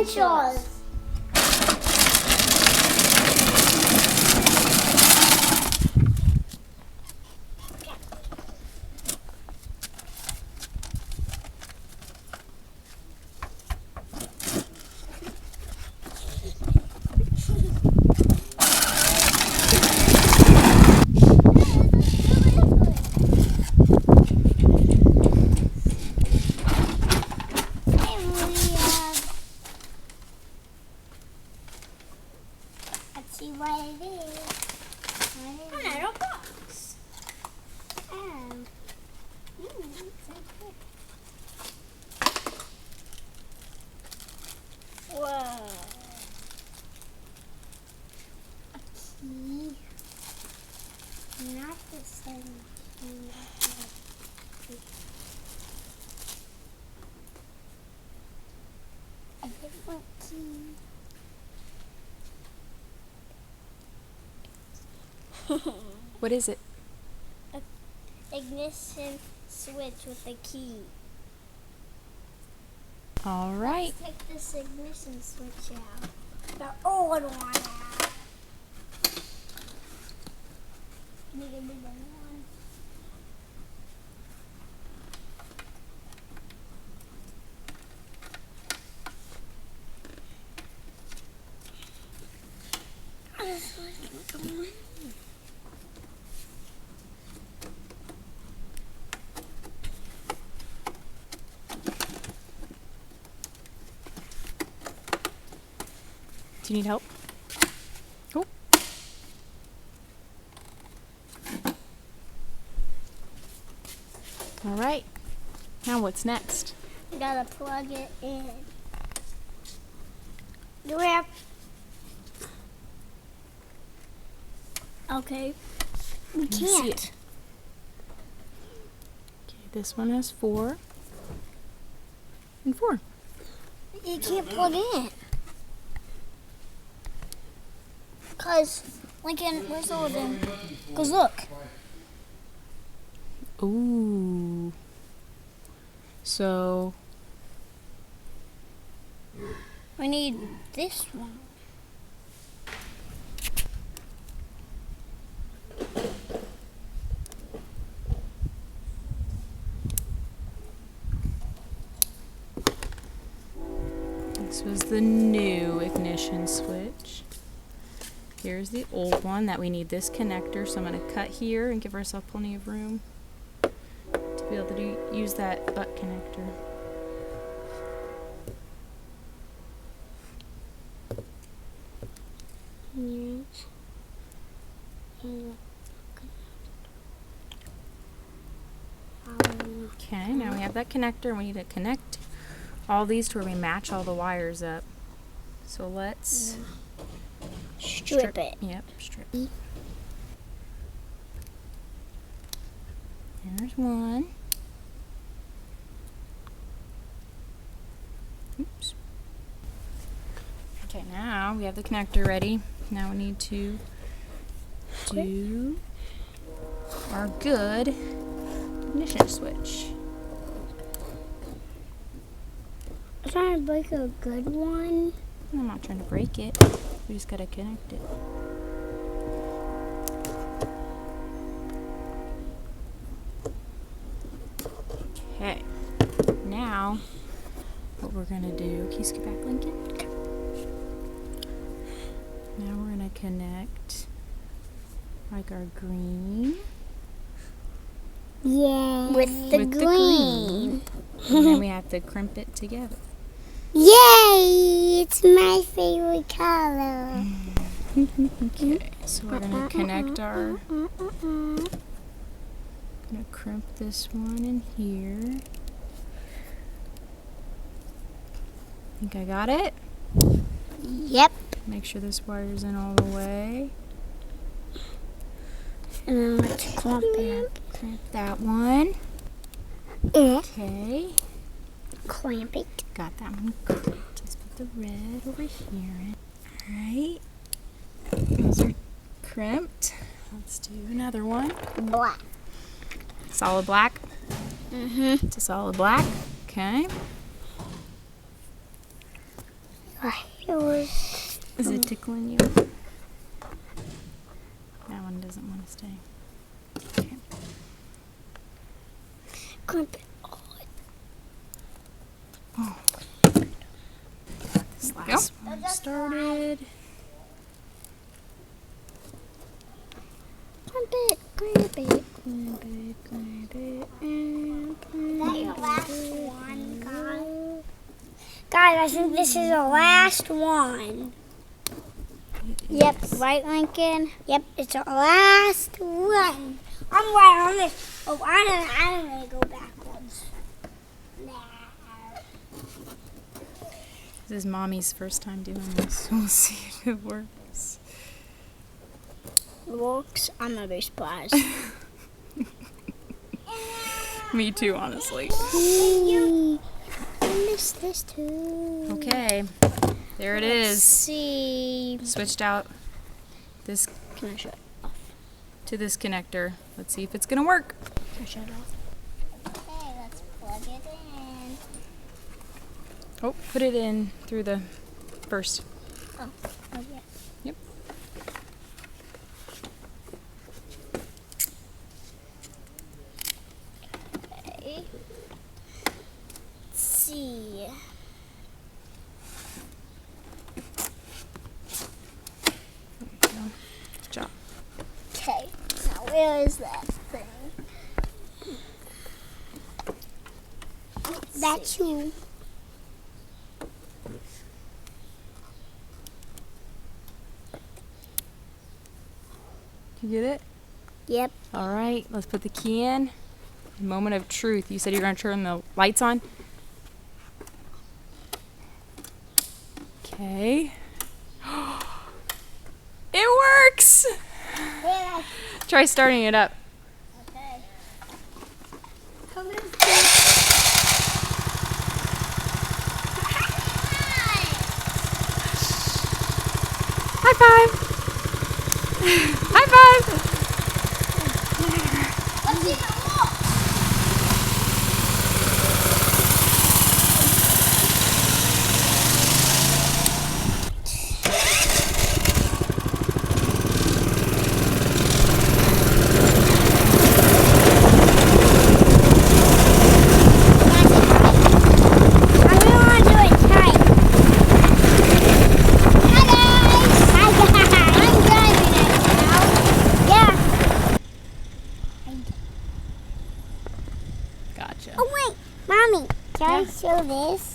essentials. Let's see what it is. Another box. Oh. So good. Whoa. A key. Not the same key. A different key. What is it? Ignition switch with a key. All right. Let's take this ignition switch out. The old one out. Can you give me the new one? Do you need help? Oh. All right. Now what's next? We gotta plug it in. Do we have? Okay. We Let me see can't. it. Okay, this one has 4 and 4. You can't plug in. Cause Lincoln, where's the one? Cause look. Ooh. So We need this one. this was the new ignition switch. Here's the old one that we need this connector, so I'm going to cut here and give ourselves plenty of room to be able to use that butt connector. Okay, now we have that connector and we need to connect all these to where we match all the wires up. So let's Strip it. Yep, strip. There's one. Oops. Okay, now we have the connector ready. Now we need to do our good ignition switch. I'm trying to break a good one. I'm not trying to break it. We just gotta connect it. Okay. Now, what we're gonna do, can you skip back, Lincoln? Now we're gonna connect like our green. Yeah. With the green. And then we have to crimp it together. Yay! It's my favorite color. Okay, so we're gonna connect our, gonna crimp this one in here. Think I got it? Yep. Make sure this wire's in all the way. And then let's clump it. Crimp that one. Yeah. Okay, Clamp it. got that one crimped. Let's put the red over here. Alright, those are crimped. Let's do another one. Black. Solid black. Mm-hmm. It's a solid black. Okay. It was. Is it tickling you? That one doesn't want to stay. Okay. Grip it. This last one started. Grip it, grip it, grip it, grip it. Is that your last one, guys? Guys, I think this is the last one. Yep, right, Lincoln? Yep, it's our last one. I'm right on this. Oh, I'm going to go backwards. This is Mommy's first time doing this, so we'll see if it works. Works, I'm going to be surprised. Me too, honestly. I missed this too. Okay, there it Let's is. see. Switched out this Can I shut it off? to this connector. Let's see if it's gonna work. Can I shut it off? Okay, let's plug it in. Oh, put it in through the first. Oh yeah. Yep. Okay. Let's see. Good job. Okay, now where is that thing? That's you. You get it? Yep. All right, let's put the key in. Moment of truth. You said you're gonna turn the lights on. Okay. It works! Yeah. Try starting it up. Okay. Come in. High five! High five! Let's see the wall. Gotcha. Oh wait, Mommy, can I show this?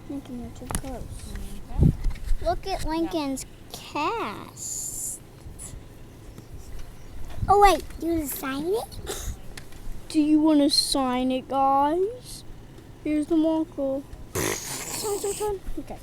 Lincoln, you're too close. Look at Lincoln's cast. Oh wait, do you want to sign it? Do you want to sign it, guys? Here's the marker. Sign. Okay.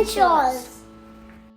potentials.